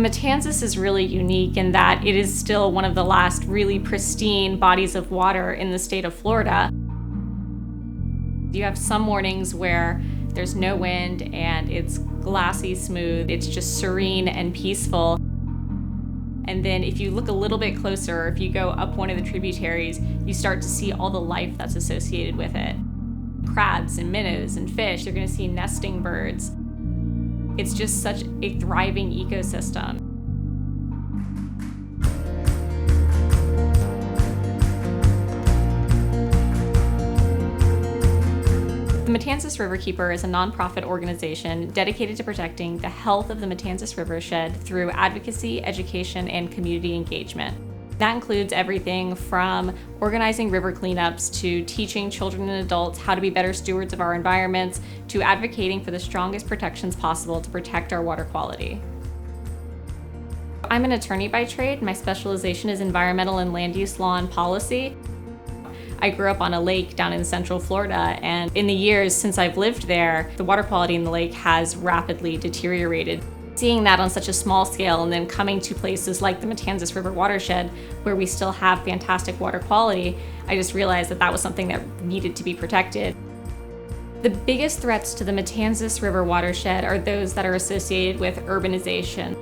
Matanzas is really unique in that it is still one of the last really pristine bodies of water in the state of Florida. You have some mornings where there's no wind and it's glassy smooth. It's just serene and peaceful. And then if you look a little bit closer, if you go up one of the tributaries, you start to see all the life that's associated with it. Crabs and minnows and fish, you're gonna see nesting birds. It's just such a thriving ecosystem. The Matanzas Riverkeeper is a nonprofit organization dedicated to protecting the health of the Matanzas Rivershed through advocacy, education, and community engagement. That includes everything from organizing river cleanups to teaching children and adults how to be better stewards of our environments to advocating for the strongest protections possible to protect our water quality. I'm an attorney by trade. My specialization is environmental and land use law and policy. I grew up on a lake down in Central Florida, and in the years since I've lived there, the water quality in the lake has rapidly deteriorated. Seeing that on such a small scale and then coming to places like the Matanzas River watershed where we still have fantastic water quality, I just realized that that was something that needed to be protected. The biggest threats to the Matanzas River watershed are those that are associated with urbanization.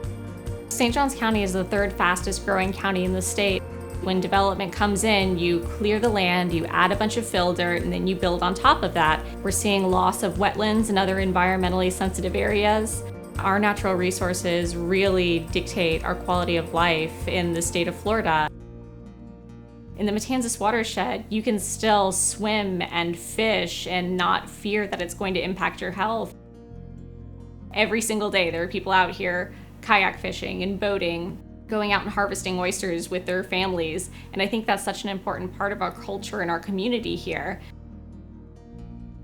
St. Johns County is the third fastest growing county in the state. When development comes in, you clear the land, you add a bunch of fill dirt, and then you build on top of that. We're seeing loss of wetlands and other environmentally sensitive areas. Our natural resources really dictate our quality of life in the state of Florida. In the Matanzas watershed, you can still swim and fish and not fear that it's going to impact your health. Every single day, there are people out here kayak fishing and boating, going out and harvesting oysters with their families. And I think that's such an important part of our culture and our community here.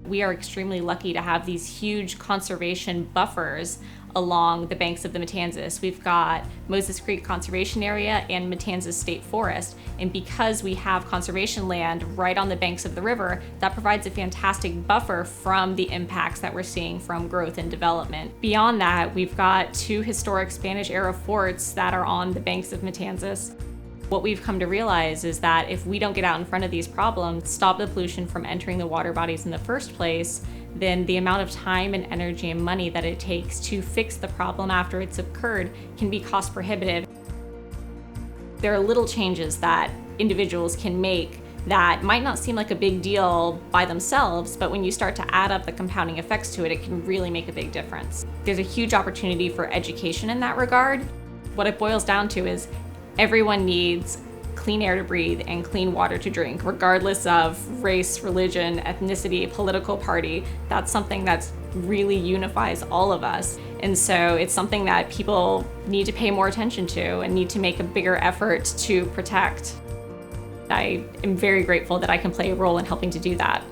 We are extremely lucky to have these huge conservation buffers along the banks of the Matanzas. We've got Moses Creek Conservation Area and Matanzas State Forest. And because we have conservation land right on the banks of the river, that provides a fantastic buffer from the impacts that we're seeing from growth and development. Beyond that, we've got two historic Spanish era forts that are on the banks of Matanzas. What we've come to realize is that if we don't get out in front of these problems, stop the pollution from entering the water bodies in the first place, then the amount of time and energy and money that it takes to fix the problem after it's occurred can be cost prohibitive. There are little changes that individuals can make that might not seem like a big deal by themselves, but when you start to add up the compounding effects to it, it can really make a big difference. There's a huge opportunity for education in that regard. What it boils down to is everyone needs clean air to breathe and clean water to drink, regardless of race, religion, ethnicity, political party. That's something that really unifies all of us. And so it's something that people need to pay more attention to and need to make a bigger effort to protect. I am very grateful that I can play a role in helping to do that.